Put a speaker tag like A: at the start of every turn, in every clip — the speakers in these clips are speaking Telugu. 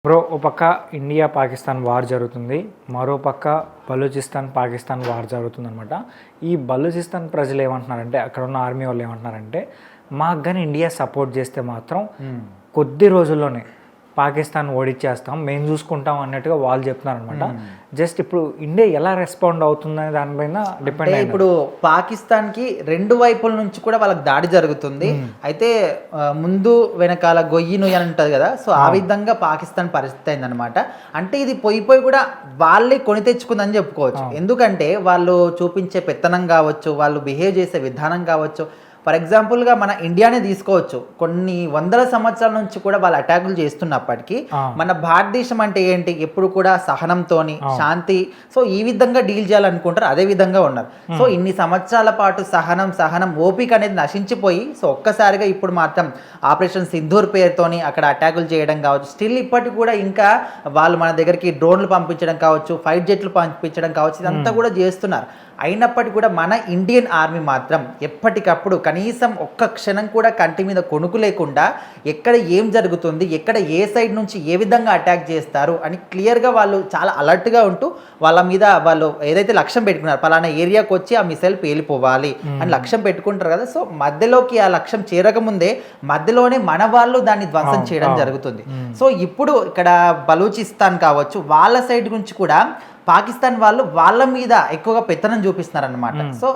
A: బ్రో ఓ పక్క ఇండియా పాకిస్తాన్ వార్ జరుగుతుంది, మరో పక్క బలూచిస్తాన్ పాకిస్తాన్ వార్ జరుగుతుందన్నమాట. ఈ బలూచిస్తాన్ ప్రజలు ఏమంటున్నారంటే, అక్కడ ఉన్న ఆర్మీ వాళ్ళు ఏమంటున్నారంటే, మాకు కానీ ఇండియా సపోర్ట్ చేస్తే మాత్రం కొద్ది రోజుల్లోనే పాకిస్తాన్ ఓడిచ్చేస్తాం, మేము చూసుకుంటాం అన్నట్టుగా వాళ్ళు చెప్తున్నారు అనమాట. జస్ట్ ఇప్పుడు ఇండియా ఎలా రెస్పాండ్ అవుతుందనే దానిపైన డిపెండ్ అయ్యి
B: ఇప్పుడు పాకిస్తాన్కి రెండు వైపుల నుంచి కూడా వాళ్ళకి దాడి జరుగుతుంది. అయితే ముందు వెనకాల గొయ్యి నుయ్యి అని ఉంటుంది కదా, సో ఆ విధంగా పాకిస్తాన్ పరిస్థితి అయిందనమాట. అంటే ఇది పోయి కూడా వాళ్ళే కొని తెచ్చుకుందని చెప్పుకోవచ్చు. ఎందుకంటే వాళ్ళు చూపించే పెత్తనం కావచ్చు, వాళ్ళు బిహేవ్ చేసే విధానం కావచ్చు. ఫర్ ఎగ్జాంపుల్గా మన ఇండియానే తీసుకోవచ్చు. కొన్ని వందల సంవత్సరాల నుంచి కూడా వాళ్ళు అటాకులు చేస్తున్నప్పటికీ మన భారతదేశం అంటే ఏంటి, ఎప్పుడు కూడా సహనంతోని శాంతి, సో ఈ విధంగా డీల్ చేయాలనుకుంటారు, అదే విధంగా ఉన్నారు. సో ఇన్ని సంవత్సరాల పాటు సహనం ఓపిక అనేది నశించిపోయి, సో ఒక్కసారిగా ఇప్పుడు మాత్రం ఆపరేషన్ సింధూర్ పేరుతోని అక్కడ అటాకులు చేయడం కావచ్చు. స్టిల్ ఇప్పటికి కూడా ఇంకా వాళ్ళు మన దగ్గరికి డ్రోన్లు పంపించడం కావచ్చు, ఫైట్ జెట్లు పంపించడం కావచ్చు, ఇదంతా కూడా చేస్తున్నారు. అయినప్పటికీ కూడా మన ఇండియన్ ఆర్మీ మాత్రం ఎప్పటికప్పుడు కనీసం ఒక్క క్షణం కూడా కంటి మీద కొనుకు లేకుండా ఎక్కడ ఏం జరుగుతుంది, ఎక్కడ ఏ సైడ్ నుంచి ఏ విధంగా అటాక్ చేస్తారు అని క్లియర్గా వాళ్ళు చాలా అలర్ట్గా ఉంటూ వాళ్ళ మీద వాళ్ళు ఏదైతే లక్ష్యం పెట్టుకున్నారు, పలానా ఏరియాకి వచ్చి ఆ మిసైల్ పేలిపోవాలి అని లక్ష్యం పెట్టుకుంటారు కదా. సో మధ్యలోకి ఆ లక్ష్యం చేరకముందే మధ్యలోనే మన వాళ్ళు దాన్ని ధ్వంసం చేయడం జరుగుతుంది. సో ఇప్పుడు ఇక్కడ బలూచిస్తాన్ కావచ్చు, వాళ్ళ సైడ్ నుంచి కూడా పాకిస్తాన్ వాళ్ళు వాళ్ళ మీద ఎక్కువగా పెత్తనం చూపిస్తున్నారు అనమాట. సో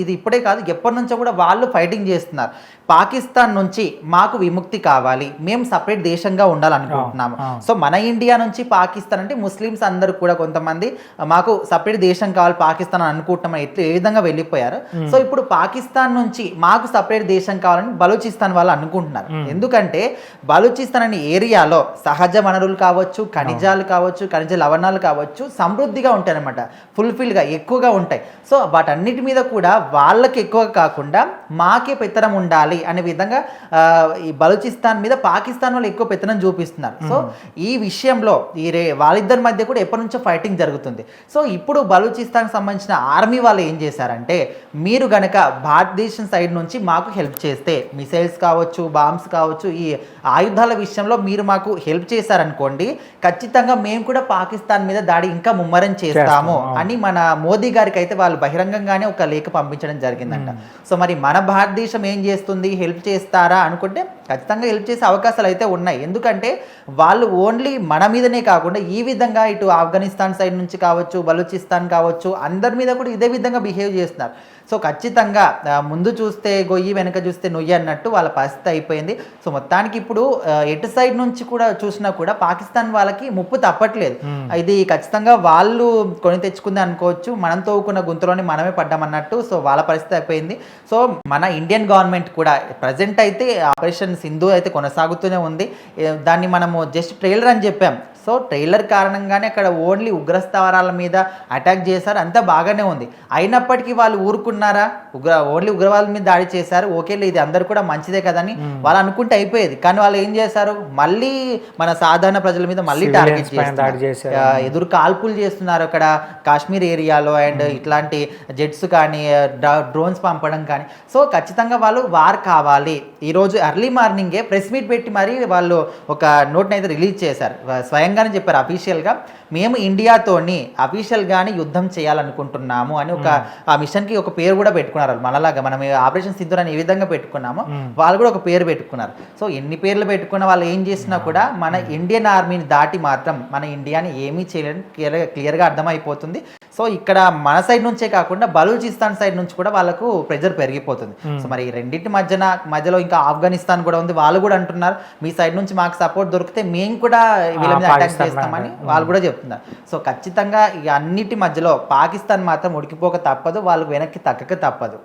B: ఇది ఇప్పుడే కాదు, ఎప్పటి నుంచో కూడా వాళ్ళు ఫైటింగ్ చేస్తున్నారు. పాకిస్తాన్ నుంచి మాకు విముక్తి కావాలి, మేము సపరేట్ దేశంగా ఉండాలనుకుంటున్నాము. సో మన ఇండియా నుంచి పాకిస్తాన్ అంటే ముస్లిమ్స్ అందరూ కూడా కొంతమంది మాకు సపరేట్ దేశం కావాలి పాకిస్తాన్ అని అనుకుంటున్నామని ఏ విధంగా వెళ్ళిపోయారు. సో ఇప్పుడు పాకిస్తాన్ నుంచి మాకు సపరేట్ దేశం కావాలని బలూచిస్తాన్ వాళ్ళు అనుకుంటున్నారు. ఎందుకంటే బలూచిస్తాన్ అనే ఏరియాలో సహజ వనరులు కావచ్చు, ఖనిజాలు కావచ్చు, ఖనిజ లవణాలు కావచ్చు సమృద్ధిగా ఉంటాయి అనమాట, ఫుల్ఫిల్గా ఎక్కువగా ఉంటాయి. సో వాటన్నిటి మీద కూడా వాళ్ళకి ఎక్కువగా కాకుండా మాకే పెత్తనం ఉండాలి అనే విధంగా ఈ బలూచిస్తాన్ మీద పాకిస్తాన్ వాళ్ళు ఎక్కువ పెత్తనం చూపిస్తున్నారు. సో ఈ విషయంలో వాళ్ళిద్దరి మధ్య కూడా ఎప్పటి నుంచో ఫైటింగ్ జరుగుతుంది. సో ఇప్పుడు బలూచిస్తాన్కి సంబంధించిన ఆర్మీ వాళ్ళు ఏం చేశారంటే, మీరు గనక భారతదేశం సైడ్ నుంచి మాకు హెల్ప్ చేస్తే, మిసైల్స్ కావచ్చు, బాంబ్స్ కావచ్చు, ఈ ఆయుధాల విషయంలో మీరు మాకు హెల్ప్ చేశారనుకోండి, ఖచ్చితంగా మేము కూడా పాకిస్తాన్ మీద దాడి ఇంకా ముమ్మరం చేస్తాము అని మన మోదీ గారికి అయితే వాళ్ళు బహిరంగంగానే ఒక లేఖ పంపించడం జరిగిందంట. సో మరి మన భారతదేశం ఏం చేస్తుంది, హెల్ప్ చేస్తారా అనుకుంటే ఖచ్చితంగా హెల్ప్ చేసే అవకాశాలు అయితే ఉన్నాయి. ఎందుకంటే వాళ్ళు ఓన్లీ మన మీదనే కాకుండా ఈ విధంగా ఇటు ఆఫ్ఘనిస్తాన్ సైడ్ నుంచి కావచ్చు, బలూచిస్తాన్ కావచ్చు, అందరి మీద కూడా ఇదే విధంగా బిహేవ్ చేస్తున్నారు. సో ఖచ్చితంగా ముందు చూస్తే గొయ్యి, వెనక చూస్తే నొయ్యి అన్నట్టు వాళ్ళ పరిస్థితి అయిపోయింది. సో మొత్తానికి ఇప్పుడు ఎటు సైడ్ నుంచి కూడా చూసినా కూడా పాకిస్తాన్ వాళ్ళకి ముప్పు తప్పట్లేదు. ఇది ఖచ్చితంగా వాళ్ళు కొని తెచ్చుకుంది అనుకోవచ్చు, మనం తవ్వుకున్న గుంతలోనే మనమే పడ్డామన్నట్టు. సో వాళ్ళ పరిస్థితి అయిపోయింది. సో మన ఇండియన్ గవర్నమెంట్ కూడా ప్రజెంట్ అయితే ఆపరేషన్ సింధూర్ అయితే కొనసాగుతూనే ఉంది. దాన్ని మనము జస్ట్ ట్రైలర్ అని చెప్పాం. సో ట్రైలర్ కారణంగానే అక్కడ ఓన్లీ ఉగ్రస్థావరాల మీద అటాక్ చేశారు, అంతా బాగానే ఉంది. అయినప్పటికీ వాళ్ళు ఊరుకున్నారా, ఓన్లీ ఉగ్రవాదుల మీద దాడి చేశారు, ఓకేలే ఇది అందరు కూడా మంచిదే కదని వాళ్ళు అనుకుంటే అయిపోయేది. కానీ వాళ్ళు ఏం చేశారు, మళ్ళీ మన సాధారణ ప్రజల మీద మళ్ళీ టార్గెట్ చేస్తారు, ఎదురు కాల్పులు చేస్తున్నారు అక్కడ కాశ్మీర్ ఏరియాలో. అండ్ ఇట్లాంటి జెట్స్ కానీ డ్రోన్స్ పంపడం కానీ. సో ఖచ్చితంగా వాళ్ళు వార్ కావాలి. ఈరోజు ఎర్లీ మార్నింగే ప్రెస్ మీట్ పెట్టి మరి వాళ్ళు ఒక నోట్ని అయితే రిలీజ్ చేశారు, స్వయంగానే చెప్పారు అఫీషియల్గా, మేము ఇండియాతోని అఫీషియల్గానే యుద్ధం చేయాలనుకుంటున్నాము అని ఆ మిషన్కి ఒక పేరు కూడా పెట్టుకున్నారు. మనలాగా మనం ఆపరేషన్ సింధూర్ అని ఏ విధంగా పెట్టుకున్నామో వాళ్ళు కూడా ఒక పేరు పెట్టుకున్నారు. సో ఎన్ని పేర్లు పెట్టుకున్న వాళ్ళు ఏం చేసినా కూడా మన ఇండియన్ ఆర్మీని దాటి మాత్రం మన ఇండియాని ఏమీ చేయలేని క్లియర్గా అర్థమైపోతుంది. సో ఇక్కడ మన సైడ్ నుంచే కాకుండా బలూచిస్తాన్ సైడ్ నుంచి కూడా వాళ్ళకు ప్రెజర్ పెరిగిపోతుంది. సో మరి రెండింటి మధ్యలో ఇంకా ఆఫ్ఘనిస్తాన్ కూడా ఉంది. వాళ్ళు కూడా అంటున్నారు, మీ సైడ్ నుంచి మాకు సపోర్ట్ దొరికితే మేము కూడా వీళ్ళ మీద అటాక్ చేస్తామని వాళ్ళు కూడా చెప్తున్నారు. సో ఖచ్చితంగా ఈ అన్నిటి మధ్యలో పాకిస్తాన్ మాత్రం ఉడికిపోక తప్పదు, వాళ్ళు వెనక్కి తగ్గక తప్పదు.